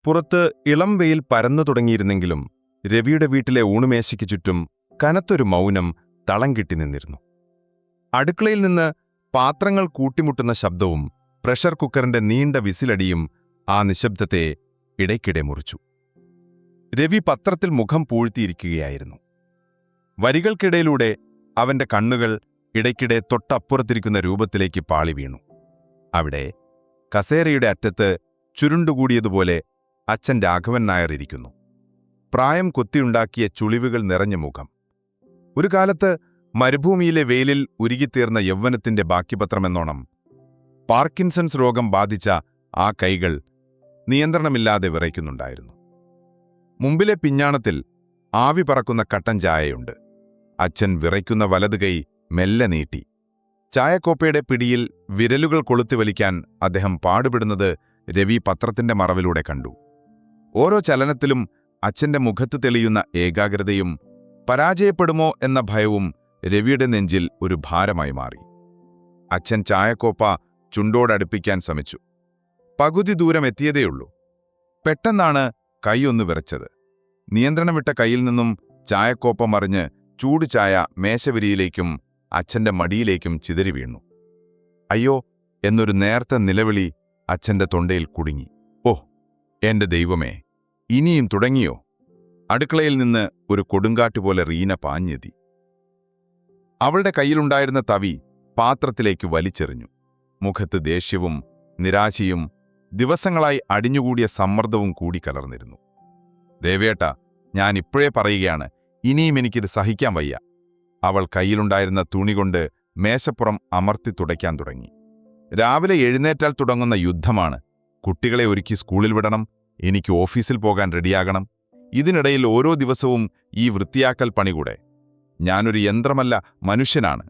പുറത്ത് ഇളം വെയിൽ പരന്നു തുടങ്ങിയിരുന്നെങ്കിലും രവിയുടെ വീട്ടിലെ ഊണുമേശയ്ക്ക് ചുറ്റും കനത്തൊരു മൗനം തളം കെട്ടി നിന്നിരുന്നു. അടുക്കളയിൽ നിന്ന് പാത്രങ്ങൾ കൂട്ടിമുട്ടുന്ന ശബ്ദവും പ്രഷർ കുക്കറിന്റെ നീണ്ട വിസിലടിയും ആ നിശബ്ദത്തെ ഇടയ്ക്കിടെ മുറിച്ചു. രവി പത്രത്തിൽ മുഖം പൂഴ്ത്തിയിരിക്കുകയായിരുന്നു. വരികൾക്കിടയിലൂടെ അവന്റെ കണ്ണുകൾ ഇടയ്ക്കിടെ തൊട്ടപ്പുറത്തിരിക്കുന്ന രൂപത്തിലേക്ക് പാളി വീണു. അവിടെ കസേരയുടെ അറ്റത്ത് ചുരുണ്ടുകൂടിയതുപോലെ അച്ഛൻ രാഘവൻ നായർ ഇരിക്കുന്നു. പ്രായം കൊത്തിയുണ്ടാക്കിയ ചുളിവുകൾ നിറഞ്ഞ മുഖം. ഒരു കാലത്ത് മരുഭൂമിയിലെ വെയിലിൽ ഉരുകിത്തീർന്ന യൗവനത്തിന്റെ ബാക്കിപത്രമെന്നോണം പാർക്കിൻസൺസ് രോഗം ബാധിച്ച ആ കൈകൾ നിയന്ത്രണമില്ലാതെ വിറയ്ക്കുന്നുണ്ടായിരുന്നു. മുമ്പിലെ പിഞ്ഞാണത്തിൽ ആവി പറക്കുന്ന കട്ടൻ ചായയുണ്ട്. അച്ഛൻ വിറയ്ക്കുന്ന വലതുകൈ മെല്ലെ നീട്ടി. ചായക്കോപ്പയുടെ പിടിയിൽ വിരലുകൾ കൊളുത്തിവലിക്കാൻ അദ്ദേഹം പാടുപെടുന്നത് രവി പത്രത്തിന്റെ മറവിലൂടെ കണ്ടു. ഓരോ ചലനത്തിലും അച്ഛന്റെ മുഖത്ത് തെളിയുന്ന ഏകാഗ്രതയും പരാജയപ്പെടുമോ എന്ന ഭയവും രവിയുടെ നെഞ്ചിൽ ഒരു ഭാരമായി മാറി. അച്ഛൻ ചായക്കോപ്പ ചുണ്ടോടടുപ്പിക്കാൻ ശ്രമിച്ചു. പകുതി ദൂരം എത്തിയതേയുള്ളൂ. പെട്ടെന്നാണ് കൈയൊന്നു വിറച്ചത്. നിയന്ത്രണം വിട്ട കൈയിൽ നിന്നും ചായക്കോപ്പ മറിഞ്ഞ് ചൂട് ചായ മേശവിരിയിലേക്കും അച്ഛന്റെ മടിയിലേക്കും ചിതറി വീണു. അയ്യോ എന്നൊരു നേർത്ത നിലവിളി അച്ഛന്റെ തൊണ്ടയിൽ കുടുങ്ങി. ഓ എന്റെ ദൈവമേ, ഇനിയും തുടങ്ങിയോ? അടുക്കളയിൽ നിന്ന് ഒരു കൊടുങ്കാറ്റുപോലെ റീന പാഞ്ഞെത്തി. അവളുടെ കയ്യിലുണ്ടായിരുന്ന തവി പാത്രത്തിലേക്ക് വലിച്ചെറിഞ്ഞു. മുഖത്ത് ദേഷ്യവും നിരാശയും ദിവസങ്ങളായി അടിഞ്ഞുകൂടിയ സമ്മർദ്ദവും കൂടി കലർന്നിരുന്നു. ദേവേട്ടാ, ഞാൻ ഇപ്പോഴേ പറയുകയാണ്, ഇനിയും എനിക്കിത് സഹിക്കാൻ വയ്യ. അവൾ കയ്യിലുണ്ടായിരുന്ന തുണികൊണ്ട് മേശപ്പുറം അമർത്തി തുടയ്ക്കാൻ തുടങ്ങി. രാവിലെ എഴുന്നേറ്റാൽ തുടങ്ങുന്ന യുദ്ധമാണ്. കുട്ടികളെ ഒരുക്കി സ്കൂളിൽ വിടണം, എനിക്ക് ഓഫീസിൽ പോകാൻ റെഡിയാകണം. ഇതിനിടയിൽ ഓരോ ദിവസവും ഈ വൃത്തിയാക്കൽ പണി കൂടെ. ഞാനൊരു യന്ത്രമല്ല, മനുഷ്യനാണ്.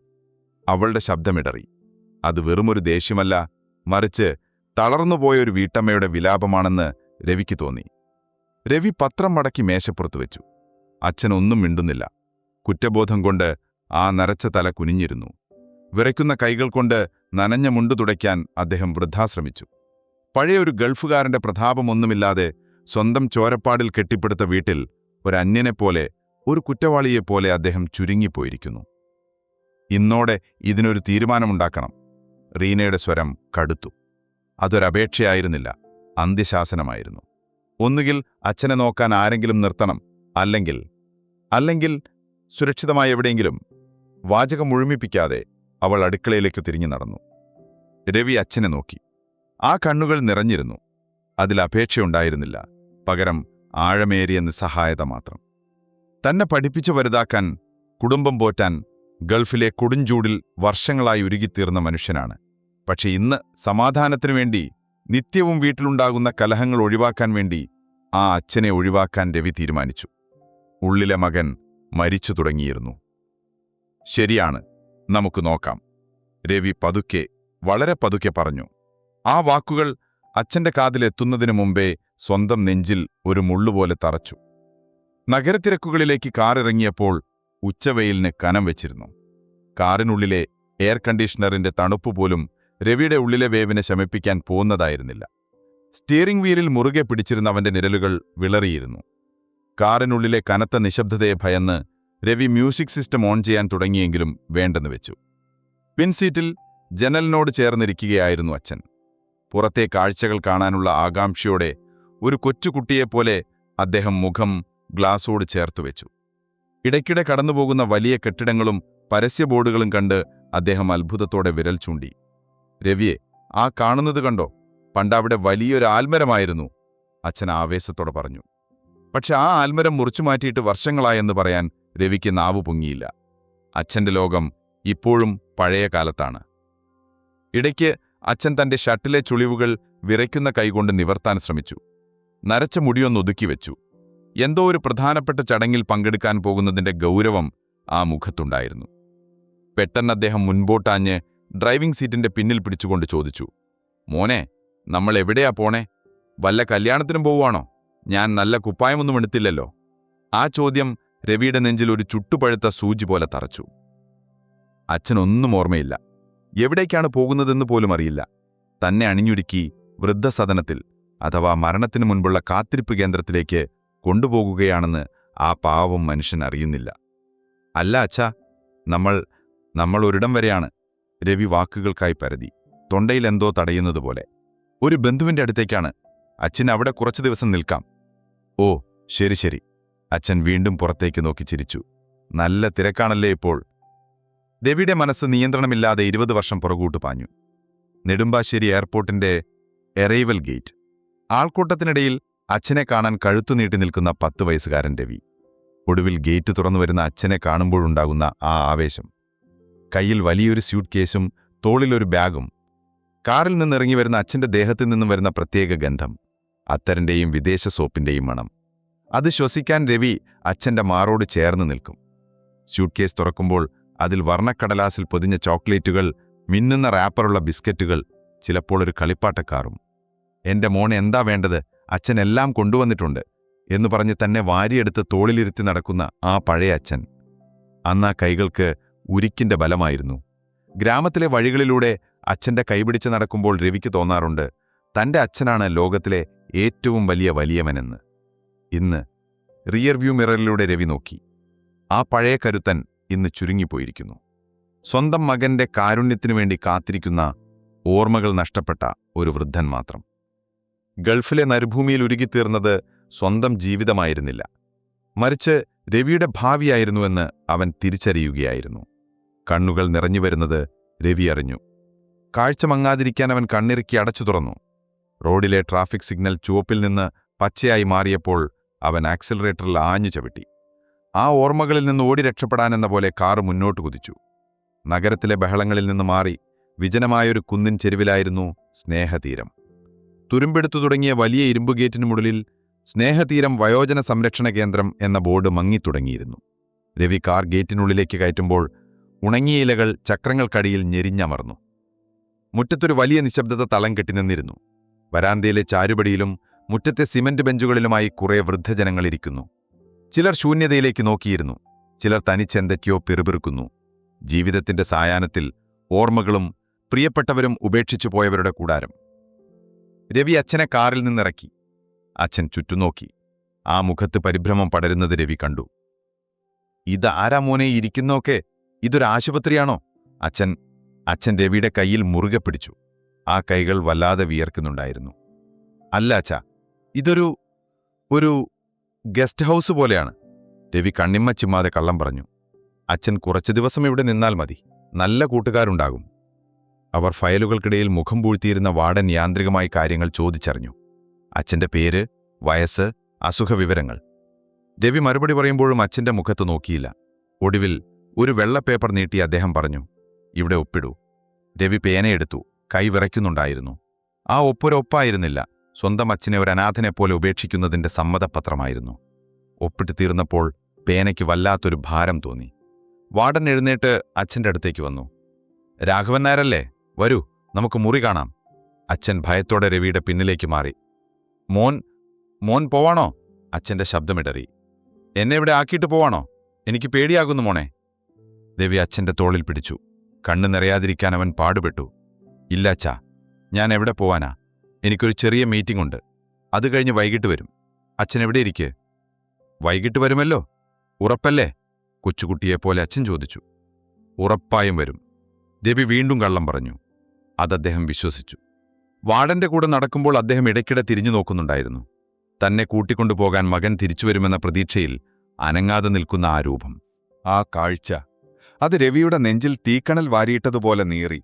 അവളുടെ ശബ്ദമിടറി. അത് വെറുമൊരു ദേഷ്യമല്ല, മറിച്ച് തളർന്നുപോയൊരു വീട്ടമ്മയുടെ വിലാപമാണെന്ന് രവിക്ക് തോന്നി. രവി പത്രം മടക്കി മേശപ്പുറത്ത് വെച്ചു. അച്ഛനൊന്നും മിണ്ടുന്നില്ല. കുറ്റബോധം കൊണ്ട് ആ നരച്ച തല കുനിഞ്ഞിരുന്നു. വിറയ്ക്കുന്ന കൈകൾ കൊണ്ട് നനഞ്ഞ മുണ്ടു തുടയ്ക്കാൻ അദ്ദേഹം വൃദ്ധാശ്രമിച്ചു. പഴയൊരു ഗൾഫുകാരന്റെ പ്രതാപമൊന്നുമില്ലാതെ സ്വന്തം ചോരപ്പാടിൽ കെട്ടിപ്പടുത്ത വീട്ടിൽ ഒരന്യനെപ്പോലെ, ഒരു കുറ്റവാളിയെപ്പോലെ അദ്ദേഹം ചുരുങ്ങിപ്പോയിരിക്കുന്നു. ഇന്നോടെ ഇതിനൊരു തീരുമാനമുണ്ടാക്കണം. റീനയുടെ സ്വരം കടുത്തു. അതൊരപേക്ഷയായിരുന്നില്ല, അന്ത്യശാസനമായിരുന്നു. ഒന്നുകിൽ അച്ഛനെ നോക്കാൻ ആരെങ്കിലും നിർത്തണം, അല്ലെങ്കിൽ സുരക്ഷിതമായ എവിടെയെങ്കിലും. വാചകം മുഴുമിപ്പിക്കാതെ അവൾ അടുക്കളയിലേക്ക് തിരിഞ്ഞു നടന്നു. രവി അച്ഛനെ നോക്കി. ആ കണ്ണുകൾ നിറഞ്ഞിരുന്നു. അതിൽ അപേക്ഷയുണ്ടായിരുന്നില്ല, പകരം ആഴമേറിയ നിസ്സഹായത മാത്രം. തന്നെ പഠിപ്പിച്ചു വലുതാക്കാൻ, കുടുംബം പോറ്റാൻ ഗൾഫിലെ കൊടുംചൂടിൽ വർഷങ്ങളായി ഉരുകിത്തീർന്ന മനുഷ്യനാണ്. പക്ഷെ ഇന്ന് സമാധാനത്തിനു വേണ്ടി, നിത്യവും വീട്ടിലുണ്ടാകുന്ന കലഹങ്ങൾ ഒഴിവാക്കാൻ വേണ്ടി ആ അച്ഛനെ ഒഴിവാക്കാൻ രവി തീരുമാനിച്ചു. ഉള്ളിലെ മകൻ മരിച്ചു തുടങ്ങിയിരുന്നു. ശരിയാണ്, നമുക്ക് നോക്കാം, രവി പതുക്കെ, വളരെ പതുക്കെ പറഞ്ഞു. ആ വാക്കുകൾ അച്ഛന്റെ കാതിലെത്തുന്നതിനു മുമ്പേ സ്വന്തം നെഞ്ചിൽ ഒരു മുള്ളുപോലെ തറച്ചു. നഗരത്തിരക്കുകളിലേക്ക് കാറിറങ്ങിയപ്പോൾ ഉച്ചവെയിലിന് കനം വെച്ചിരുന്നു. കാറിനുള്ളിലെ എയർ കണ്ടീഷണറിന്റെ തണുപ്പുപോലും രവിയുടെ ഉള്ളിലെ വേവിനെ ശമിപ്പിക്കാൻ പോകുന്നതായിരുന്നില്ല. സ്റ്റിയറിംഗ് വീലിൽ മുറുകെ പിടിച്ചിരുന്നവന്റെ നിഴലുകൾ വിളറിയിരുന്നു. കാറിനുള്ളിലെ കനത്ത നിശബ്ദതയെ ഭയന്ന് രവി മ്യൂസിക് സിസ്റ്റം ഓൺ ചെയ്യാൻ തുടങ്ങിയെങ്കിലും വേണ്ടെന്ന് വെച്ചു. പിൻസീറ്റിൽ ജനലിനോട് ചേർന്നിരിക്കുകയായിരുന്നു അച്ഛൻ. പുറത്തെ കാഴ്ചകൾ കാണാനുള്ള ആകാംക്ഷയോടെ ഒരു കൊച്ചുകുട്ടിയെപ്പോലെ അദ്ദേഹം മുഖം ഗ്ലാസോട് ചേർത്തുവെച്ചു. ഇടയ്ക്കിടെ കടന്നുപോകുന്ന വലിയ കെട്ടിടങ്ങളും പരസ്യ ബോർഡുകളും കണ്ട് അദ്ദേഹം അത്ഭുതത്തോടെ വിരൽ ചൂണ്ടി. രവിയെ, ആ കാണുന്നത് കണ്ടോ? പണ്ടവിടെ വലിയൊരു ആൽമരമായിരുന്നു, അച്ഛൻ ആവേശത്തോടെ പറഞ്ഞു. പക്ഷെ ആ ആൽമരം മുറിച്ചു മാറ്റിയിട്ട് വർഷങ്ങളായെന്ന് പറയാൻ രവിക്ക് നാവു പൊങ്ങിയില്ല. അച്ഛന്റെ ലോകം ഇപ്പോഴും പഴയ കാലത്താണ്. ഇടയ്ക്ക് അച്ഛൻ തന്റെ ഷർട്ടിലെ ചുളിവുകൾ വിറയ്ക്കുന്ന കൈകൊണ്ട് നിവർത്താൻ ശ്രമിച്ചു. നരച്ച മുടിയൊന്നൊതുക്കി വെച്ചു. എന്തോ ഒരു പ്രധാനപ്പെട്ട ചടങ്ങിൽ പങ്കെടുക്കാൻ പോകുന്നതിന്റെ ഗൗരവം ആ മുഖത്തുണ്ടായിരുന്നു. പെട്ടെന്ന് അദ്ദേഹം മുൻപോട്ടാഞ്ഞ് ഡ്രൈവിംഗ് സീറ്റിന്റെ പിന്നിൽ പിടിച്ചുകൊണ്ട് ചോദിച്ചു, മോനെ, നമ്മൾ എവിടെയാ പോണേ? വല്ല കല്യാണത്തിനും പോവുകയാണോ? ഞാൻ നല്ല കുപ്പായമൊന്നും എടുത്തില്ലല്ലോ. ആ ചോദ്യം രവിയുടെ നെഞ്ചിൽ ഒരു ചുട്ടുപഴുത്ത സൂചി പോലെ തറച്ചു. അച്ഛനൊന്നും ഓർമ്മയില്ല. എവിടേക്കാണ് പോകുന്നതെന്ന് പോലും അറിയില്ല. തന്നെ അണിഞ്ഞൊരുക്കി വൃദ്ധസദനത്തിൽ അഥവാ മരണത്തിനു മുൻപുള്ള കാത്തിരിപ്പ് കേന്ദ്രത്തിലേക്ക് കൊണ്ടുപോകുകയാണെന്ന് ആ പാവം മനുഷ്യൻ അറിയുന്നില്ല. അല്ല അച്ഛാ, നമ്മൾ ഒരിടം വരെയാണ്. രവി വാക്കുകൾക്കായി പരതി, തൊണ്ടയിൽ എന്തോ തടയുന്നതുപോലെ. ഒരു ബന്ധുവിന്റെ അടുത്തേക്കാണ്. അച്ഛൻ അവിടെ കുറച്ചു ദിവസം നിൽക്കാം. ഓ ശരി ശരി. അച്ഛൻ വീണ്ടും പുറത്തേക്ക് നോക്കി ചിരിച്ചു. നല്ല തിരക്കാണല്ലേ ഇപ്പോൾ. രവിയുടെ മനസ്സ് നിയന്ത്രണമില്ലാതെ 20 വർഷം പുറകോട്ട് പാഞ്ഞു. നെടുമ്പാശ്ശേരി എയർപോർട്ടിന്റെ എറൈവൽ ഗേറ്റ്. ആൾക്കൂട്ടത്തിനിടയിൽ അച്ഛനെ കാണാൻ കഴുത്തു നീട്ടി നിൽക്കുന്ന 10 വയസ്സുകാരൻ രവി. ഒടുവിൽ ഗേറ്റ് തുറന്നുവരുന്ന അച്ഛനെ കാണുമ്പോഴുണ്ടാകുന്ന ആ ആവേശം. കയ്യിൽ വലിയൊരു സ്യൂട്ട് കേസും തോളിലൊരു ബാഗും. കാറിൽ നിന്നിറങ്ങി വരുന്ന അച്ഛന്റെ ദേഹത്തു നിന്നും വരുന്ന പ്രത്യേക ഗന്ധം, അത്തറിന്റെയും വിദേശ സോപ്പിന്റെയും മണം. അത് ശ്വസിക്കാൻ രവി അച്ഛന്റെ മാറോട് ചേർന്ന് നിൽക്കും. സ്യൂട്ട് കേസ് തുറക്കുമ്പോൾ അതിൽ വർണ്ണക്കടലാസിൽ പൊതിഞ്ഞ ചോക്ലേറ്റുകൾ, മിന്നുന്ന റാപ്പറുള്ള ബിസ്ക്കറ്റുകൾ, ചിലപ്പോൾ ഒരു കളിപ്പാട്ടക്കാറും. എന്റെ മോൻ എന്താ വേണ്ടത്, അച്ഛൻ എല്ലാം കൊണ്ടുവന്നിട്ടുണ്ട് എന്നു പറഞ്ഞ് തന്നെ വാരിയെടുത്ത് തോളിലിരുത്തി നടക്കുന്ന ആ പഴയ അച്ഛൻ. അന്ന് ആ കൈകൾക്ക് ഉരുക്കിന്റെ ബലമായിരുന്നു. ഗ്രാമത്തിലെ വഴികളിലൂടെ അച്ഛന്റെ കൈപിടിച്ച് നടക്കുമ്പോൾ രവിക്ക് തോന്നാറുണ്ട്, തന്റെ അച്ഛനാണ് ലോകത്തിലെ ഏറ്റവും വലിയവനെന്ന്. ഇന്ന് റിയർവ്യൂ മിററിലൂടെ രവി നോക്കി. ആ പഴയ കരുത്തൻ ഇന്ന് ചുരുങ്ങിപ്പോയിരിക്കുന്നു. സ്വന്തം മകന്റെ കാരുണ്യത്തിനു വേണ്ടി കാത്തിരിക്കുന്ന, ഓർമ്മകൾ നഷ്ടപ്പെട്ട ഒരു വൃദ്ധൻ മാത്രം. ഗൾഫിലെ നരുഭൂമിയിൽ ഉരുകിത്തീർന്നത് സ്വന്തം ജീവിതമായിരുന്നില്ല, മറിച്ച് രവിയുടെ ഭാവിയായിരുന്നുവെന്ന് അവൻ തിരിച്ചറിയുകയായിരുന്നു. കണ്ണുകൾ നിറഞ്ഞുവരുന്നത് രവി അറിഞ്ഞു. കാഴ്ച മങ്ങാതിരിക്കാൻ അവൻ കണ്ണിറുക്കി അടച്ചു തുറന്നു. റോഡിലെ ട്രാഫിക് സിഗ്നൽ ചുവപ്പിൽ നിന്ന് പച്ചയായി മാറിയപ്പോൾ അവൻ ആക്സിലറേറ്ററിൽ ആഞ്ഞു ചവിട്ടി. ആ ഓർമ്മകളിൽ നിന്ന് ഓടി രക്ഷപ്പെടാനെന്ന പോലെ കാറ് മുന്നോട്ട് കുതിച്ചു. നഗരത്തിലെ ബഹളങ്ങളിൽ നിന്ന് മാറി വിജനമായൊരു കുന്നിൻ ചെരുവിലായിരുന്നു സ്നേഹതീരം. തുരുമ്പെടുത്തു തുടങ്ങിയ വലിയ ഇരുമ്പുഗേറ്റിനുമുള്ളിൽ സ്നേഹതീരം വയോജന സംരക്ഷണ കേന്ദ്രം എന്ന ബോർഡ് മങ്ങിത്തുടങ്ങിയിരുന്നു. രവി കാർ ഗേറ്റിനുള്ളിലേക്ക് കയറ്റുമ്പോൾ ഉണങ്ങിയ ഇലകൾ ചക്രങ്ങൾക്കടിയിൽ ഞെരിഞ്ഞമർന്നു. മുറ്റത്തൊരു വലിയ നിശബ്ദത തളം കെട്ടി നിന്നിരുന്നു. വരാന്തയിലെ ചാരുപടിയിലും മുറ്റത്തെ സിമന്റ് ബെഞ്ചുകളിലുമായി കുറേ വൃദ്ധജനങ്ങളിരിക്കുന്നു. ചിലർ ശൂന്യതയിലേക്ക് നോക്കിയിരുന്നു, ചിലർ തനിച്ചെന്തൊക്കെയോ പിറുപിറുക്കുന്നു. ജീവിതത്തിന്റെ സായാഹ്നത്തിൽ ഓർമ്മകളും പ്രിയപ്പെട്ടവരും ഉപേക്ഷിച്ചു പോയവരുടെ കൂടാരം. രവി അച്ഛനെ കാറിൽ നിന്നിറക്കി. അച്ഛൻ ചുറ്റുനോക്കി. ആ മുഖത്ത് പരിഭ്രമം പടരുന്നത് രവി കണ്ടു. ഇതാരാ മോനെ ഇരിക്കുന്നൊക്കെ? ഇതൊരു ആശുപത്രിയാണോ? അച്ഛൻ രവിയുടെ കൈയിൽ മുറുകെ പിടിച്ചു. ആ കൈകൾ വല്ലാതെ വിയർക്കുന്നുണ്ടായിരുന്നു. അല്ല അച്ഛാ, ഒരു ഗസ്റ്റ് ഹൗസ് പോലെയാണ്. രവി കണ്ണിമ്മ ചിമ്മാതെ കള്ളം പറഞ്ഞു. അച്ഛൻ കുറച്ചു ദിവസം ഇവിടെ നിന്നാൽ മതി, നല്ല കൂട്ടുകാരുണ്ടാകും. അവർ ഫയലുകൾക്കിടയിൽ മുഖം പൂഴ്ത്തിയിരുന്ന വാർഡൻ യാന്ത്രികമായി കാര്യങ്ങൾ ചോദിച്ചറിഞ്ഞു. അച്ഛന്റെ പേര്, വയസ്സ്, അസുഖവിവരങ്ങൾ. രവി മറുപടി പറയുമ്പോഴും അച്ഛന്റെ മുഖത്ത് നോക്കിയില്ല. ഒടുവിൽ ഒരു വെള്ള പേപ്പർ നീട്ടി അദ്ദേഹം പറഞ്ഞു, ഇവിടെ ഒപ്പിടൂ. രവി പേനയെടുത്തു. കൈ വിറയ്ക്കുന്നുണ്ടായിരുന്നു. ആ ഒപ്പൊരൊപ്പായിരുന്നില്ല, സ്വന്തം അച്ഛനെ ഒരു അനാഥനെപ്പോലെ ഉപേക്ഷിക്കുന്നതിന്റെ സമ്മതപത്രമായിരുന്നു. ഒപ്പിട്ട് തീർന്നപ്പോൾ പേനയ്ക്ക് വല്ലാത്തൊരു ഭാരം തോന്നി. വാർഡൻ എഴുന്നേറ്റ് അച്ഛൻ്റെ അടുത്തേക്ക് വന്നു. രാഘവൻ നായരല്ലേ, വരൂ, നമുക്ക് മുറി കാണാം. അച്ഛൻ ഭയത്തോടെ രവിയുടെ പിന്നിലേക്ക് മാറി. മോൻ പോവാണോ? അച്ഛൻ്റെ ശബ്ദമിടറി. എന്നെ ഇവിടെ ആക്കിയിട്ട് പോവാണോ? എനിക്ക് പേടിയാകുന്നു മോനെ. രവി അച്ഛൻ്റെ തോളിൽ പിടിച്ചു. കണ്ണു നിറയാതിരിക്കാൻ അവൻ പാടുപെട്ടു. ഇല്ല അച്ഛാ, ഞാൻ എവിടെ പോവാനാ? എനിക്കൊരു ചെറിയ മീറ്റിംഗ് ഉണ്ട്, അത് കഴിഞ്ഞ് വൈകിട്ട് വരും. അച്ഛൻ എവിടെ ഇരിക്കെ? വൈകിട്ട് വരുമല്ലോ, ഉറപ്പല്ലേ? കൊച്ചുകുട്ടിയെപ്പോലെ അച്ഛൻ ചോദിച്ചു. ഉറപ്പായും വരും. രവി വീണ്ടും കള്ളം പറഞ്ഞു. അതദ്ദേഹം വിശ്വസിച്ചു. വാർഡന്റെ കൂടെ നടക്കുമ്പോൾ അദ്ദേഹം ഇടയ്ക്കിടെ തിരിഞ്ഞു നോക്കുന്നുണ്ടായിരുന്നു. തന്നെ കൂട്ടിക്കൊണ്ടുപോകാൻ മകൻ തിരിച്ചുവരുമെന്ന പ്രതീക്ഷയിൽ അനങ്ങാതെ നിൽക്കുന്ന ആ രൂപം, ആ കാഴ്ച, അത് രവിയുടെ നെഞ്ചിൽ തീക്കണൽ വാരിയിട്ടതുപോലെ നീറി.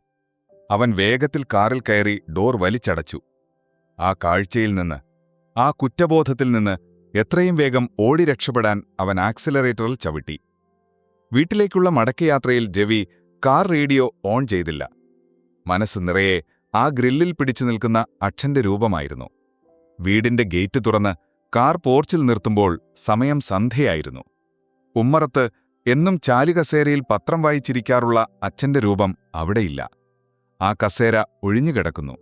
അവൻ വേഗത്തിൽ കാറിൽ കയറി ഡോർ വലിച്ചടച്ചു. ആ കാഴ്ചയിൽ നിന്ന്, ആ കുറ്റബോധത്തിൽ നിന്ന് എത്രയും വേഗം ഓടി രക്ഷപ്പെടാൻ അവൻ ആക്സിലറേറ്ററിൽ ചവിട്ടി. വീട്ടിലേക്കുള്ള മടക്കയാത്രയിൽ രവി കാർ റേഡിയോ ഓൺ ചെയ്തില്ല. മനസ്സ് നിറയെ ആ ഗ്രില്ലിൽ പിടിച്ചു നിൽക്കുന്ന അച്ഛന്റെ രൂപമായിരുന്നു. വീടിന്റെ ഗേറ്റ് തുറന്ന് കാർ പോർച്ചിൽ നിർത്തുമ്പോൾ സമയം സന്ധ്യയായിരുന്നു. ഉമ്മറത്ത് എന്നും ചാലുകസേരയിൽ പത്രം വായിച്ചിരിക്കാറുള്ള അച്ഛന്റെ രൂപം അവിടെയില്ല. ആ കസേര ഒഴിഞ്ഞുകിടക്കുന്നു.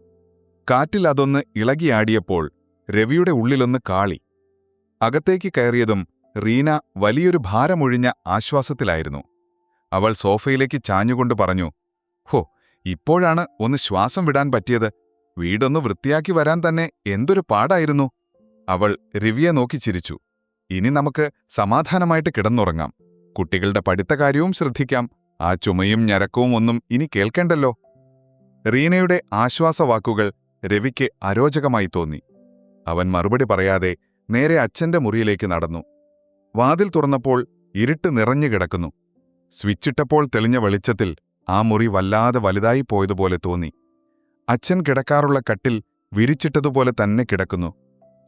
കാറ്റിൽ അതൊന്ന് ഇളകിയാടിയപ്പോൾ രവിയുടെ ഉള്ളിലൊന്ന് കാളി. അകത്തേക്ക് കയറിയതും റീന വലിയൊരു ഭാരമൊഴിഞ്ഞ ആശ്വാസത്തിലായിരുന്നു. അവൾ സോഫയിലേക്ക് ചാഞ്ഞുകൊണ്ട് പറഞ്ഞു, ഹോ, ഇപ്പോഴാണ് ഒന്ന് ശ്വാസം വിടാൻ പറ്റിയത്. വീടൊന്ന് വൃത്തിയാക്കി വരാൻ തന്നെ എന്തൊരു പാടായിരുന്നു. അവൾ രവിയെ നോക്കി ചിരിച്ചു. ഇനി നമുക്ക് സമാധാനമായിട്ട് കിടന്നുറങ്ങാം. കുട്ടികളുടെ പഠിത്തകാര്യവും ശ്രദ്ധിക്കാം. ആ ചുമയും ഞരക്കവും ഒന്നും ഇനി കേൾക്കേണ്ടല്ലോ. റീനയുടെ ആശ്വാസവാക്കുകൾ രവിക്ക് അരോചകമായി തോന്നി. അവൻ മറുപടി പറയാതെ നേരെ അച്ഛന്റെ മുറിയിലേക്ക് നടന്നു. വാതിൽ തുറന്നപ്പോൾ ഇരുട്ട് നിറഞ്ഞു കിടക്കുന്നു. സ്വിച്ചിട്ടപ്പോൾ തെളിഞ്ഞ വെളിച്ചത്തിൽ ആ മുറി വല്ലാതെ വലുതായി പോയതുപോലെ തോന്നി. അച്ഛൻ കിടക്കാറുള്ള കട്ടിൽ വിരിച്ചിട്ടതുപോലെ തന്നെ കിടക്കുന്നു.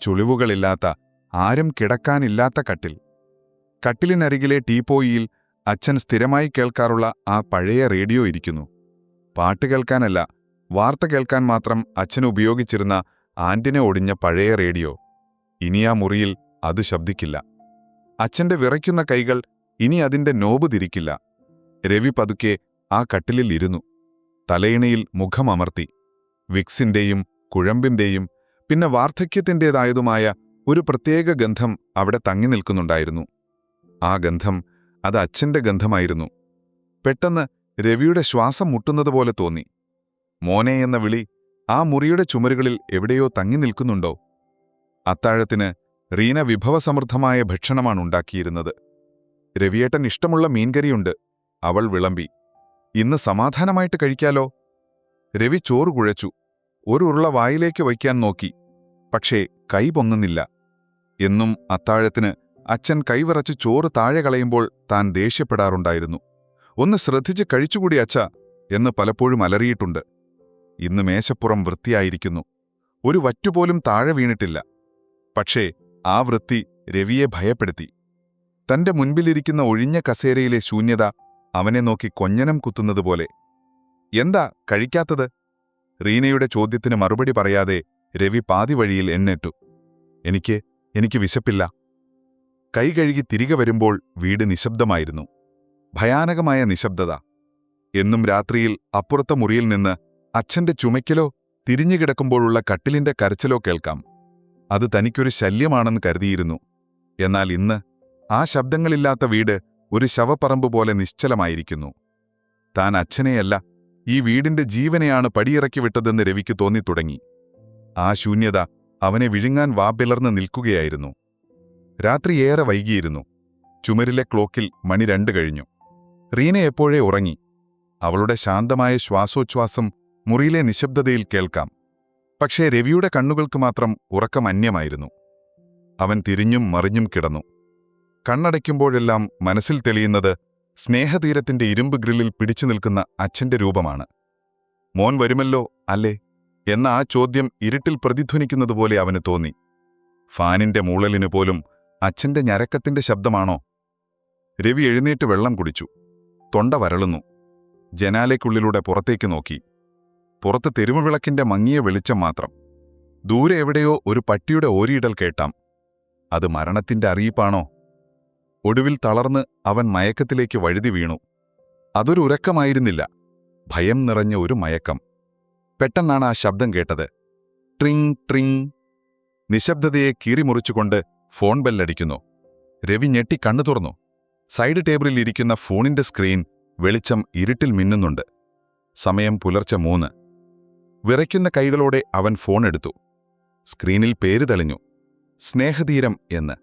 ചുളിവുകളില്ലാത്ത, ആരും കിടക്കാനില്ലാത്ത കട്ടിൽ. കട്ടിലിനരികിലെ ടീപ്പോയിയിൽ അച്ഛൻ സ്ഥിരമായി കേൾക്കാറുള്ള ആ പഴയ റേഡിയോ ഇരിക്കുന്നു. പാട്ട് കേൾക്കാനല്ല, വാർത്ത കേൾക്കാൻ മാത്രം അച്ഛൻ ഉപയോഗിച്ചിരുന്ന ആന്റിന ഒടിഞ്ഞ പഴയ റേഡിയോ. ഇനി ആ മുറിയിൽ അത് ശബ്ദിക്കില്ല. അച്ഛന്റെ വിറയ്ക്കുന്ന കൈകൾ ഇനി അതിന്റെ നോബ് തിരിക്കില്ല. രവി പതുക്കെ ആ കട്ടിലിൽ ഇരുന്നു. തലയിണയിൽ മുഖമമർത്തി. വിക്സിന്റെയും കുഴമ്പിന്റെയും പിന്നെ വാർദ്ധക്യത്തിൻ്റേതായതുമായ ഒരു പ്രത്യേക ഗന്ധം അവിടെ തങ്ങി നിൽക്കുന്നുണ്ടായിരുന്നു. ആ ഗന്ധം, അത് അച്ഛന്റെ ഗന്ധമായിരുന്നു. പെട്ടെന്ന് രവിയുടെ ശ്വാസം മുട്ടുന്നതുപോലെ തോന്നി. മോനെ എന്ന വിളി ആ മുറിയുടെ ചുമരുകളിൽ എവിടെയോ തങ്ങി നിൽക്കുന്നുണ്ടോ? അത്താഴത്തിന് റീന വിഭവസമൃദ്ധമായ ഭക്ഷണമാണ് ഉണ്ടാക്കിയിരുന്നത്. രവിയേട്ടൻ ഇഷ്ടമുള്ള മീൻകറിയുണ്ട്. അവൾ വിളമ്പി. ഇന്ന് സമാധാനമായിട്ട് കഴിക്കാലോ. രവി ചോറ് കുഴച്ചു. ഒരു ഉരുള വായിലേക്ക് വയ്ക്കാൻ നോക്കി. പക്ഷേ കൈ പൊങ്ങുന്നില്ല. എന്നും അത്താഴത്തിന് അച്ഛൻ കൈവിറച്ച് ചോറ് താഴെ കളയുമ്പോൾ താൻ ദേഷ്യപ്പെടാറുണ്ടായിരുന്നു. ഒന്ന് ശ്രദ്ധിച്ച് കഴിച്ചുകൂടി അച്ഛ എന്ന് പലപ്പോഴും അലറിയിട്ടുണ്ട്. ഇന്ന് മേശപ്പുറം വൃത്തിയായിരിക്കുന്നു. ഒരു വറ്റുപോലും താഴെ വീണിട്ടില്ല. പക്ഷേ ആ വൃത്തി രവിയെ ഭയപ്പെടുത്തി. തന്റെ മുൻപിലിരിക്കുന്ന ഒഴിഞ്ഞ കസേരയിലെ ശൂന്യത അവനെ നോക്കി കൊഞ്ഞനം കുത്തുന്നതുപോലെ. എന്താ കഴിക്കാത്തത്? റീനയുടെ ചോദ്യത്തിന് മറുപടി പറയാതെ രവി പാതി വഴിയിൽ എണ്ണേറ്റു. എനിക്ക് വിശപ്പില്ല. കൈ കഴുകി തിരികെ വരുമ്പോൾ വീട് നിശബ്ദമായിരുന്നു. ഭയാനകമായ നിശബ്ദത. എന്നും രാത്രിയിൽ അപ്പുറത്തെ മുറിയിൽ നിന്ന് അച്ഛന്റെ ചുമയ്ക്കലോ തിരിഞ്ഞുകിടക്കുമ്പോഴുള്ള കട്ടിലിന്റെ കരച്ചിലോ കേൾക്കാം. അത് തനിക്കൊരു ശല്യമാണെന്ന് കരുതിയിരുന്നു. എന്നാൽ ഇന്ന് ആ ശബ്ദങ്ങളില്ലാത്ത വീട് ഒരു ശവപ്പറമ്പ് പോലെ നിശ്ചലമായിരിക്കുന്നു. താൻ അച്ഛനെയല്ല, ഈ വീടിന്റെ ജീവനെയാണ് പടിയിറക്കി വിട്ടതെന്ന് രവിക്ക് തോന്നിത്തുടങ്ങി. ആ ശൂന്യത അവനെ വിഴുങ്ങാൻ വാപിളർന്ന് നിൽക്കുകയായിരുന്നു. രാത്രി ഏറെ വൈകിയിരുന്നു. ചുമരിലെ ക്ലോക്കിൽ മണി 2 കഴിഞ്ഞു. റീന എപ്പോഴേ ഉറങ്ങി. അവളുടെ ശാന്തമായ ശ്വാസോച്ഛ്വാസം മുറിയിലെ നിശബ്ദതയിൽ കേൾക്കാം. പക്ഷേ രവിയുടെ കണ്ണുകൾക്ക് മാത്രം ഉറക്കം അന്യമായിരുന്നു. അവൻ തിരിഞ്ഞും മറിഞ്ഞും കിടന്നു. കണ്ണടയ്ക്കുമ്പോഴെല്ലാം മനസ്സിൽ തെളിയുന്നത് സ്നേഹതീരത്തിന്റെ ഇരുമ്പ് ഗ്രില്ലിൽ പിടിച്ചു നിൽക്കുന്ന അച്ഛന്റെ രൂപമാണ്. മോൻ വരുമല്ലോ അല്ലേ എന്ന ആ ചോദ്യം ഇരുട്ടിൽ പ്രതിധ്വനിക്കുന്നതുപോലെ അവന് തോന്നി. ഫാനിന്റെ മൂളലിനു പോലും അച്ഛന്റെ ഞരക്കത്തിന്റെ ശബ്ദമാണോ? രവി എഴുന്നേറ്റ് വെള്ളം കുടിച്ചു. തൊണ്ട വരളുന്നു. ജനാലയ്ക്കുള്ളിലൂടെ പുറത്തേക്ക് നോക്കി. പുറത്ത് തെരുവുവിളക്കിന്റെ മങ്ങിയ വെളിച്ചം മാത്രം. ദൂരെ എവിടെയോ ഒരു പട്ടിയുടെ ഓരിയിടൽ കേട്ടാം. അത് മരണത്തിന്റെ അറിയിപ്പാണോ? ഒടുവിൽ തളർന്ന് അവൻ മയക്കത്തിലേക്ക് വഴുതി വീണു. അതൊരു ഉറക്കമായിരുന്നില്ല, ഭയം നിറഞ്ഞ ഒരു മയക്കം. പെട്ടെന്നാണ് ആ ശബ്ദം കേട്ടത്. ട്രിങ് ട്രിങ്. നിശബ്ദതയെ കീറിമുറിച്ചുകൊണ്ട് ഫോൺ ബെല്ലടിക്കുന്നു. രവി ഞെട്ടി കണ്ണു തുറന്നു. സൈഡ് ടേബിളിൽ ഇരിക്കുന്ന ഫോണിന്റെ സ്ക്രീൻ വെളിച്ചം ഇരുട്ടിൽ മിന്നുന്നുണ്ട്. സമയം പുലർച്ചെ 3. വിറയ്ക്കുന്ന കൈകളോടെ അവൻ ഫോൺ എടുത്തു. സ്ക്രീനിൽ പേര് തെളിഞ്ഞു. സ്നേഹതീരം എന്ന്.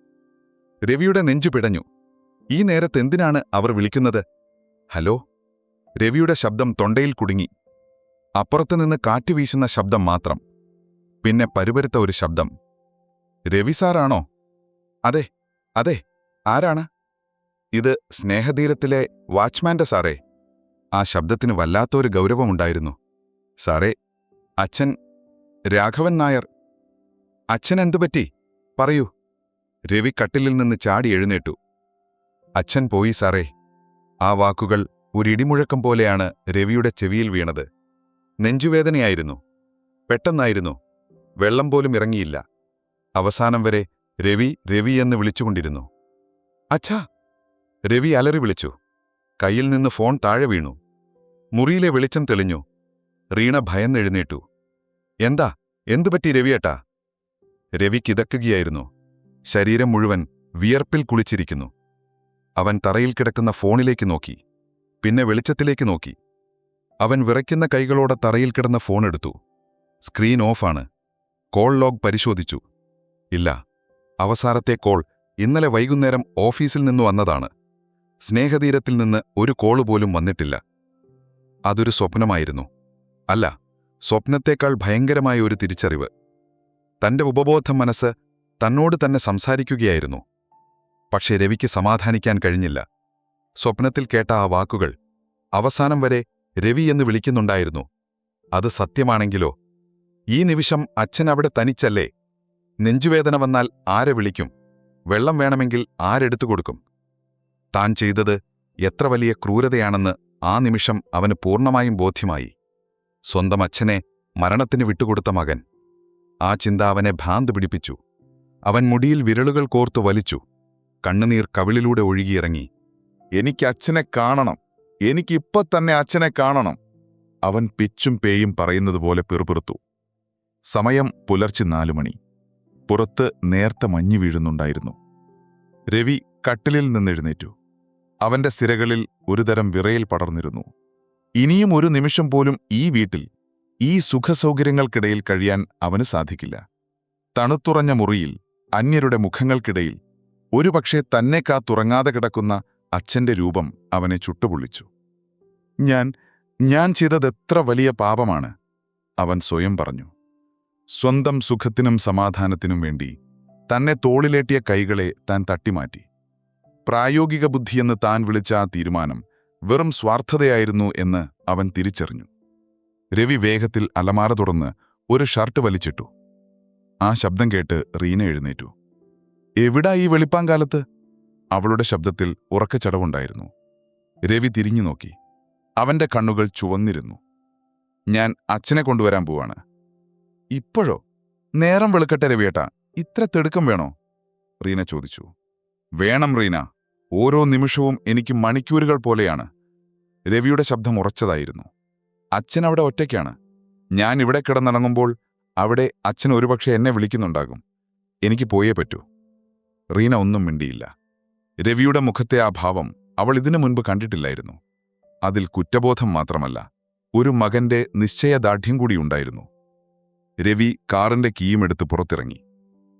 രവിയുടെ നെഞ്ചു പിടഞ്ഞു. ഈ നേരത്തെന്തിനാണ് അവർ വിളിക്കുന്നത്? ഹലോ? രവിയുടെ ശബ്ദം തൊണ്ടയിൽ കുടുങ്ങി. അപ്പുറത്തുനിന്ന് കാറ്റ് വീശുന്ന ശബ്ദം മാത്രം. പിന്നെ പരുപരുത്ത ഒരു ശബ്ദം. രവി സാറാണോ? അതെ അതെ. ആരാണ്? ഇത് സ്നേഹതീരത്തിലെ വാച്ച്മാന്റെ സാറേ. ആ ശബ്ദത്തിന് വല്ലാത്തൊരു ഗൗരവമുണ്ടായിരുന്നു. സാറേ, അച്ഛൻ രാഘവൻ നായർ. അച്ഛൻ എന്തുപറ്റി? പറയൂ. രവി കട്ടിലിൽ നിന്ന് ചാടി എഴുന്നേറ്റു. അച്ഛൻ പോയി സാറേ. ആ വാക്കുകൾ ഒരിടിമുഴക്കം പോലെയാണ് രവിയുടെ ചെവിയിൽ വീണത്. നെഞ്ചുവേദനയായിരുന്നു. പെട്ടെന്നായിരുന്നു. വെള്ളം പോലും ഇറങ്ങിയില്ല. അവസാനം വരെ രവി രവി എന്ന് വിളിച്ചുകൊണ്ടിരുന്നു. അച്ഛാ! രവി അലറി വിളിച്ചു. കയ്യിൽ നിന്ന് ഫോൺ താഴെ വീണു. മുറിയിലെ വെളിച്ചം തെളിഞ്ഞു. റീണ ഭയന്നെഴുന്നേറ്റു. എന്താ? എന്തുപറ്റി രവിയേട്ടാ? രവി കിതക്കുകയായിരുന്നു. ശരീരം മുഴുവൻ വിയർപ്പിൽ കുളിച്ചിരിക്കുന്നു. അവൻ തറയിൽ കിടക്കുന്ന ഫോണിലേക്ക് നോക്കി. പിന്നെ വെളിച്ചത്തിലേക്ക് നോക്കി. അവൻ വിറയ്ക്കുന്ന കൈകളോടെ തറയിൽ കിടന്ന ഫോണെടുത്തു. സ്ക്രീൻ ഓഫാണ്. കോൾ ലോഗ് പരിശോധിച്ചു. ഇല്ല, അവസാനത്തെ കോൾ ഇന്നലെ വൈകുന്നേരം ഓഫീസിൽ നിന്ന് വന്നതാണ്. സ്നേഹതീരത്തിൽ നിന്ന് ഒരു കോള് പോലും വന്നിട്ടില്ല. അതൊരു സ്വപ്നമായിരുന്നു. അല്ല, സ്വപ്നത്തേക്കാൾ ഭയങ്കരമായ ഒരു തിരിച്ചറിവ്. തന്റെ ഉപബോധ മനസ്സ് തന്നോട് തന്നെ സംസാരിക്കുകയായിരുന്നു. പക്ഷേ രവിക്ക് സമാധാനിക്കാൻ കഴിഞ്ഞില്ല. സ്വപ്നത്തിൽ കേട്ട ആ വാക്കുകൾ അവസാനം വരെ രവി എന്ന് വിളിക്കുന്നുണ്ടായിരുന്നു. അത് സത്യമാണെങ്കിലോ? ഈ നിമിഷം അച്ഛൻ അവിടെ തനിച്ചല്ലേ? നെഞ്ചുവേദന വന്നാൽ ആരെ വിളിക്കും? വെള്ളം വേണമെങ്കിൽ ആരെടുത്തു കൊടുക്കും? താൻ ചെയ്തത് എത്ര വലിയ ക്രൂരതയാണെന്ന് ആ നിമിഷം അവന് പൂർണ്ണമായും ബോധ്യമായി. സ്വന്തം അച്ഛനെ മരണത്തിന് വിട്ടുകൊടുത്ത മകൻ. ആ ചിന്ത അവനെ ഭ്രാന്ത് പിടിപ്പിച്ചു. അവൻ മുടിയിൽ വിരലുകൾ കോർത്തു വലിച്ചു. കണ്ണുനീർ കവിളിലൂടെ ഒഴുകിയിറങ്ങി. എനിക്ക് അച്ഛനെ കാണണം, എനിക്കിപ്പോ തന്നെ അച്ഛനെ കാണണം, അവൻ പിച്ചും പേയും പറയുന്നതുപോലെ പിറുപിറുത്തു. സമയം പുലർച്ചെ 4 മണി. പുറത്ത് നേർത്ത മഞ്ഞ് വീഴുന്നുണ്ടായിരുന്നു. രവി കട്ടിലിൽ നിന്നെഴുന്നേറ്റു. അവന്റെ സിരകളിൽ ഒരുതരം വിറയൽ പടർന്നിരുന്നു. ഇനിയും ഒരു നിമിഷം പോലും ഈ വീട്ടിൽ, ഈ സുഖസൗകര്യങ്ങൾക്കിടയിൽ കഴിയാൻ അവന് സാധിക്കില്ല. തണുത്തുറഞ്ഞ മുറിയിൽ, അന്യരുടെ മുഖങ്ങൾക്കിടയിൽ, ഒരുപക്ഷെ തന്നെ കാത്തുറങ്ങാതെ കിടക്കുന്ന അച്ഛന്റെ രൂപം അവനെ ചുട്ടുപൊള്ളിച്ചു. ഞാൻ ചെയ്തതെത്ര വലിയ പാപമാണ്, അവൻ സ്വയം പറഞ്ഞു. സ്വന്തം സുഖത്തിനും സമാധാനത്തിനും വേണ്ടി തന്നെ തോളിലേറ്റിയ കൈകളെ താൻ തട്ടിമാറ്റി. പ്രായോഗിക ബുദ്ധിയെന്ന് താൻ വിളിച്ച ആ തീരുമാനം വെറും സ്വാർത്ഥതയായിരുന്നു എന്ന് അവൻ തിരിച്ചറിഞ്ഞു. രവി വേഗത്തിൽ അലമാര തുറന്ന് ഒരു ഷർട്ട് വലിച്ചിട്ടു. ആ ശബ്ദം കേട്ട് റീന എഴുന്നേറ്റു. എവിടാ ഈ വെളിപ്പാങ്കാലത്ത്? അവളുടെ ശബ്ദത്തിൽ ഉറക്കച്ചടവുണ്ടായിരുന്നു. രവി തിരിഞ്ഞു നോക്കി. അവന്റെ കണ്ണുകൾ ചുവന്നിരുന്നു. ഞാൻ അച്ഛനെ കൊണ്ടുവരാൻ പോവാണ്. ഇപ്പോഴോ? നേരം വെളുക്കട്ടെ രവിയേട്ടാ, ഇത്ര തിടുക്കം വേണോ? റീന ചോദിച്ചു. വേണം റീന, ഓരോ നിമിഷവും എനിക്ക് മണിക്കൂറുകൾ പോലെയാണ്. രവിയുടെ ശബ്ദം ഉറച്ചതായിരുന്നു. അച്ഛൻ അവിടെ ഒറ്റയ്ക്കാണ്. ഞാൻ ഇവിടെ കിടന്നിറങ്ങുമ്പോൾ അവിടെ അച്ഛൻ ഒരുപക്ഷെ എന്നെ വിളിക്കുന്നുണ്ടാകും. എനിക്ക് പോയേ പറ്റൂ. റീന ഒന്നും മിണ്ടിയില്ല. രവിയുടെ മുഖത്തെ ആ ഭാവം അവൾ ഇതിനു മുൻപ് കണ്ടിട്ടില്ലായിരുന്നു. അതിൽ കുറ്റബോധം മാത്രമല്ല, ഒരു മകന്റെ നിശ്ചയദാർഢ്യം കൂടിയുണ്ടായിരുന്നു. രവി കാറിന്റെ കീയുമെടുത്ത് പുറത്തിറങ്ങി.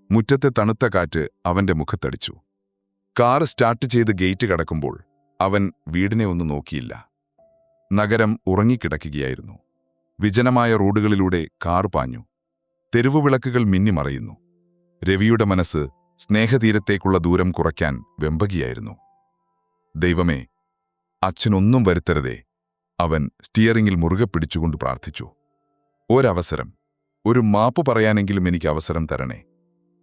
മുറ്റത്തെ തണുത്ത കാറ്റ് അവന്റെ മുഖത്തടിച്ചു. കാർ സ്റ്റാർട്ട് ചെയ്ത് ഗേറ്റ് കടക്കുമ്പോൾ അവൻ വീടിനെ ഒന്ന് നോക്കിയില്ല. നഗരം ഉറങ്ങിക്കിടക്കുകയായിരുന്നു. വിജനമായ റോഡുകളിലൂടെ കാർ പാഞ്ഞു. തെരുവുവിളക്കുകൾ മിന്നിമറയുന്നു. രവിയുടെ മനസ്സ് സ്നേഹതീരത്തേക്കുള്ള ദൂരം കുറയ്ക്കാൻ വെമ്പകിയായിരുന്നു. ദൈവമേ, അച്ഛനൊന്നും വരുത്തരുതേ, അവൻ സ്റ്റിയറിംഗിൽ മുറുകെ പിടിച്ചുകൊണ്ട് പ്രാർത്ഥിച്ചു. ഒരവസരം, ഒരു മാപ്പ് പറയാനെങ്കിലും എനിക്ക് അവസരം തരണേ.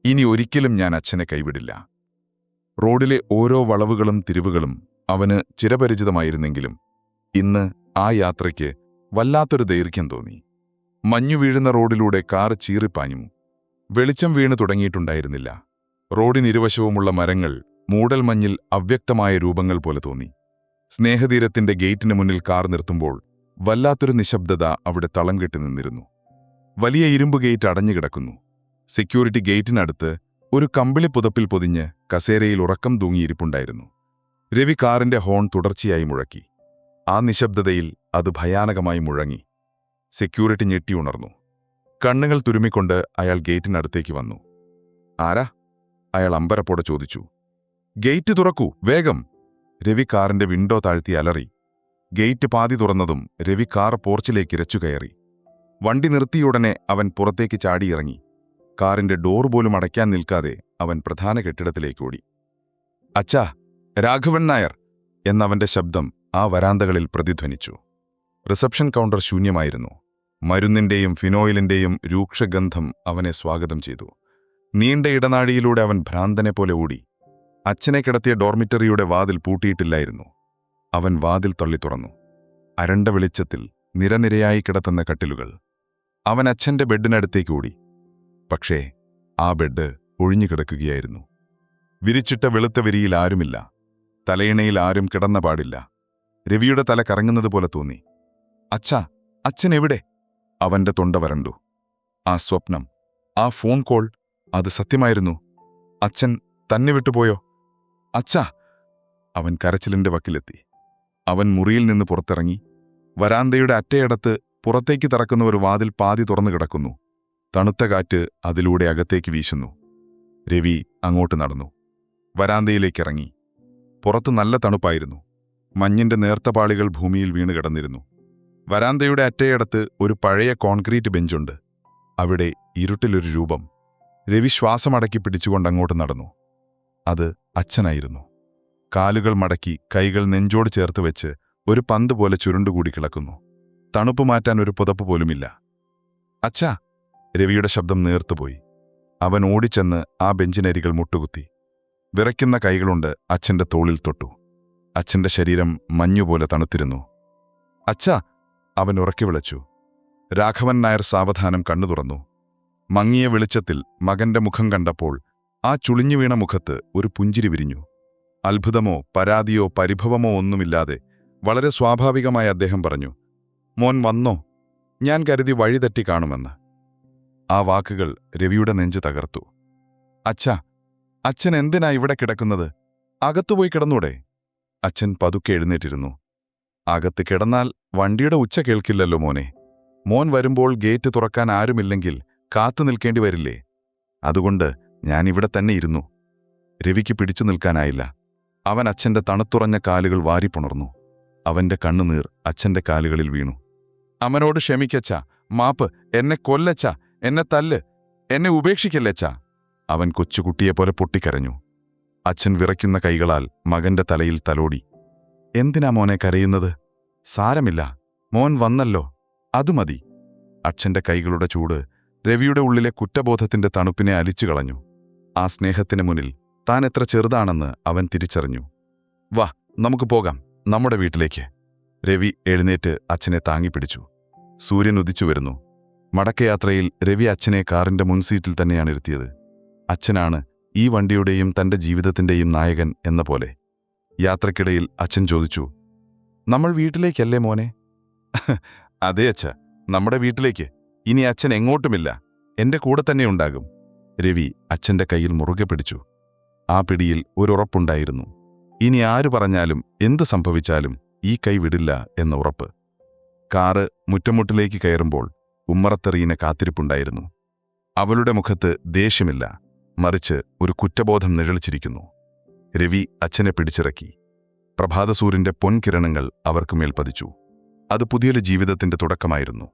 ഇനി ഒരിക്കലും ഞാൻ അച്ഛനെ കൈവിടില്ല. റോഡിലെ ഓരോ വളവുകളും തിരിവുകളും അവന് ചിരപരിചിതമായിരുന്നെങ്കിലും ഇന്ന് ആ യാത്രയ്ക്ക് വല്ലാത്തൊരു ദൈർഘ്യം തോന്നി. മഞ്ഞു വീഴുന്ന റോഡിലൂടെ കാർ ചീറിപ്പാഞ്ഞു. വെളിച്ചം വീണു തുടങ്ങിയിട്ടുണ്ടായിരുന്നില്ല. റോഡിനിരുവശവുമുള്ള മരങ്ങൾ മൂടൽമഞ്ഞിൽ അവ്യക്തമായ രൂപങ്ങൾ പോലെ തോന്നി. സ്നേഹതീരത്തിന്റെ ഗേറ്റിന് മുന്നിൽ കാർ നിർത്തുമ്പോൾ വല്ലാത്തൊരു നിശബ്ദത അവിടെ തളം കെട്ടി നിന്നിരുന്നു. വലിയ ഇരുമ്പ് ഗേറ്റ് അടഞ്ഞുകിടക്കുന്നു. സെക്യൂരിറ്റി ഗേറ്റിനടുത്ത് ഒരു കമ്പിളി പുതപ്പിൽ പൊതിഞ്ഞ് കസേരയിൽ ഉറക്കം തൂങ്ങിയിരിപ്പുണ്ടായിരുന്നു. രവി കാറിന്റെ ഹോൺ തുടർച്ചയായി മുഴക്കി. ആ നിശബ്ദതയിൽ അത് ഭയാനകമായി മുഴങ്ങി. സെക്യൂരിറ്റി ഞെട്ടിയുണർന്നു. കണ്ണുകൾ തുരുമിക്കൊണ്ട് അയാൾ ഗേറ്റിനടുത്തേക്ക് വന്നു. ആരാ? അയാൾ അമ്പരപ്പോടെ ചോദിച്ചു. ഗേറ്റ് തുറക്കൂ, വേഗം! രവി കാറിന്റെ വിൻഡോ താഴ്ത്തി അലറി. ഗേറ്റ് പാതി തുറന്നതും രവി കാർ പോർച്ചിലേക്ക് ഇരച്ചുകയറി. വണ്ടി നിർത്തിയുടനെ അവൻ പുറത്തേക്ക് ചാടിയിറങ്ങി. കാറിന്റെ ഡോർ പോലും അടയ്ക്കാൻ നിൽക്കാതെ അവൻ പ്രധാന കെട്ടിടത്തിലേക്ക് ഓടി. അച്ഛാ, രാഘവൻ നായർ എന്നവന്റെ ശബ്ദം ആ വരാന്തകളിൽ പ്രതിധ്വനിച്ചു. Reception counter ശൂന്യമായിരുന്നു. മരുന്നിന്റെയും ഫിനോയിലിന്റെയും രൂക്ഷഗന്ധം അവനെ സ്വാഗതം ചെയ്തു. നീണ്ട ഇടനാഴിയിലൂടെ അവൻ ഭ്രാന്തനെ പോലെ ഓടി. അച്ഛനെ കിടത്തിയ ഡോർമിറ്ററിയുടെ വാതിൽ പൂട്ടിയിട്ടില്ലായിരുന്നു. അവൻ വാതിൽ തള്ളി തുറന്നു. അരണ്ട വെളിച്ചത്തിൽ നിരനിരയായി കിടത്തുന്ന കട്ടിലുകൾ. അവൻ അച്ഛന്റെ ബെഡിനടുത്തേക്ക് ഓടി. പക്ഷേ ആ ബെഡ് ഒഴിഞ്ഞുകിടക്കുകയായിരുന്നു. വിരിച്ചിട്ട വെളുത്ത വിരിയിൽ ആരുമില്ല. തലയിണയിൽ ആരും കിടന്ന പാടില്ല. രവിയുടെ തല കറങ്ങുന്നതുപോലെ തോന്നി. അച്ഛാ, അച്ഛൻ എവിടെ? അവന്റെ തൊണ്ട വരണ്ടു. ആ സ്വപ്നം, ആ ഫോൺ കോൾ, അത് സത്യമായിരുന്നു. അച്ഛൻ തന്നെ വിട്ടുപോയോ? അച്ഛാ! അവൻ കരച്ചിലിന്റെ വക്കിലെത്തി. അവൻ മുറിയിൽ നിന്ന് പുറത്തിറങ്ങി. വരാന്തയുടെ അറ്റയടത്ത് പുറത്തേക്ക് തറക്കുന്ന ഒരു വാതിൽ പാതി തുറന്നു കിടക്കുന്നു. തണുത്ത കാറ്റ് അതിലൂടെ അകത്തേക്ക് വീശുന്നു. രവി അങ്ങോട്ട് നടന്നു. വരാന്തയിലേക്കിറങ്ങി. പുറത്തു നല്ല തണുപ്പായിരുന്നു. മഞ്ഞിന്റെ നേർത്ത പാളികൾ ഭൂമിയിൽ വീണ് കിടന്നിരുന്നു. വരാന്തയുടെ അറ്റയടത്ത് ഒരു പഴയ കോൺക്രീറ്റ് ബെഞ്ചുണ്ട്. അവിടെ ഇരുട്ടിലൊരു രൂപം. രവി ശ്വാസമടക്കി പിടിച്ചുകൊണ്ട് അങ്ങോട്ട് നടന്നു. അത് അച്ഛനായിരുന്നു. കാലുകൾ മടക്കി കൈകൾ നെഞ്ചോട് ചേർത്ത് വെച്ച് ഒരു പന്ത് പോലെ ചുരുണ്ടുകൂടി കിടക്കുന്നു. തണുപ്പ് മാറ്റാൻ ഒരു പുതപ്പ് പോലുമില്ല. അച്ഛാ! രവിയുടെ ശബ്ദം നേർത്തുപോയി. അവൻ ഓടിച്ചെന്ന് ആ ബെഞ്ചിനരികൾ മുട്ടുകുത്തി. വിറയ്ക്കുന്ന കൈകളുണ്ട് അച്ഛന്റെ തോളിൽ തൊട്ടു. അച്ഛന്റെ ശരീരം മഞ്ഞുപോലെ തണുത്തിരുന്നു. അച്ഛാ! അവൻ ഉറക്കി വിളിച്ചു. രാഘവൻ നായർ സാവധാനം കണ്ണു തുറന്നു. മങ്ങിയ വെളിച്ചത്തിൽ മകന്റെ മുഖം കണ്ടപ്പോൾ ആ ചുളിഞ്ഞു വീണ മുഖത്ത് ഒരു പുഞ്ചിരി വിരിഞ്ഞു. അത്ഭുതമോ പരാതിയോ പരിഭവമോ ഒന്നുമില്ലാതെ വളരെ സ്വാഭാവികമായി അദ്ദേഹം പറഞ്ഞു, മോൻ വന്നോ? ഞാൻ കരുതി വഴിതെറ്റി കാണുമെന്ന്. ആ വാക്കുകൾ രവിയുടെ നെഞ്ച് തകർത്തു. അച്ഛാ, അച്ഛൻ എന്തിനാ ഇവിടെ കിടക്കുന്നത്? അകത്തുപോയി കിടന്നൂടെ? അച്ഛൻ പതുക്കെ എഴുന്നേറ്റിരുന്നു. അകത്ത് കിടന്നാൽ വണ്ടിയുടെ ഉച്ച കേൾക്കില്ലല്ലോ മോനെ. മോൻ വരുമ്പോൾ ഗേറ്റ് തുറക്കാൻ ആരുമില്ലെങ്കിൽ കാത്തു നിൽക്കേണ്ടി വരില്ലേ? അതുകൊണ്ട് ഞാനിവിടെ തന്നെ ഇരുന്നു. രവിക്ക് പിടിച്ചു നിൽക്കാനായില്ല. അവൻ അച്ഛന്റെ തണുത്തുറഞ്ഞ കാലുകൾ വാരിപ്പുണർന്നു. അവന്റെ കണ്ണുനീർ അച്ഛന്റെ കാലുകളിൽ വീണു. അവനോട് ക്ഷമിക്കച്ച, മാപ്പ്, എന്നെ കൊല്ലച്ച, എന്നെ തല്ല്, എന്നെ ഉപേക്ഷിക്കല്ലച്ച. അവൻ കൊച്ചുകുട്ടിയെപ്പോലെ പൊട്ടിക്കരഞ്ഞു. അച്ഛൻ വിറയ്ക്കുന്ന കൈകളാൽ മകന്റെ തലയിൽ തലോടി. എന്തിനാ മോനെ കരയുന്നത്? സാരമില്ല, മോൻ വന്നല്ലോ, അതു മതി. അച്ഛന്റെ കൈകളുടെ ചൂട് രവിയുടെ ഉള്ളിലെ കുറ്റബോധത്തിന്റെ തണുപ്പിനെ അലിച്ചു കളഞ്ഞു. ആ സ്നേഹത്തിന് മുന്നിൽ താൻ എത്ര ചെറുതാണെന്ന് അവൻ തിരിച്ചറിഞ്ഞു. വാ, നമുക്ക് പോകാം, നമ്മുടെ വീട്ടിലേക്ക്. രവി എഴുന്നേറ്റ് അച്ഛനെ താങ്ങിപ്പിടിച്ചു. സൂര്യൻ ഉദിച്ചു വരുന്നു. മടക്കയാത്രയിൽ രവി അച്ഛനെ കാറിന്റെ മുൻസീറ്റിൽ തന്നെയാണ് ഇരുത്തിയത്. അച്ഛനാണ് ഈ വണ്ടിയുടെയും തന്റെ ജീവിതത്തിന്റെയും നായകൻ എന്ന പോലെ. യാത്രക്കിടയിൽ അച്ഛൻ ചോദിച്ചു, നമ്മൾ വീട്ടിലേക്കല്ലേ മോനെ? അതെ അച്ഛ, നമ്മുടെ വീട്ടിലേക്ക്. ഇനി അച്ഛൻ എങ്ങോട്ടുമില്ല, എന്റെ കൂടെ തന്നെ ഉണ്ടാകും. രവി അച്ഛന്റെ കയ്യിൽ മുറുകെ പിടിച്ചു. ആ പിടിയിൽ ഒരുറപ്പുണ്ടായിരുന്നു. ഇനി ആരു പറഞ്ഞാലും എന്തു സംഭവിച്ചാലും ഈ കൈ വിടില്ല എന്ന ഉറപ്പ്. കാറ് മുറ്റമുട്ടിലേക്ക് കയറുമ്പോൾ ഉമ്മറത്തെറീന കാത്തിരിപ്പുണ്ടായിരുന്നു. അവളുടെ മുഖത്ത് ദേഷ്യമില്ല, മറിച്ച് ഒരു കുറ്റബോധം നിഴലിച്ചിരിക്കുന്നു. രവി അച്ഛനെ പിടിച്ചിറക്കി. പ്രഭാതസൂര്യന്റെ പൊൻകിരണങ്ങൾ അവർക്കുമേൽ പതിച്ചു. അത് പുതിയൊരു ജീവിതത്തിന്റെ തുടക്കമായിരുന്നു.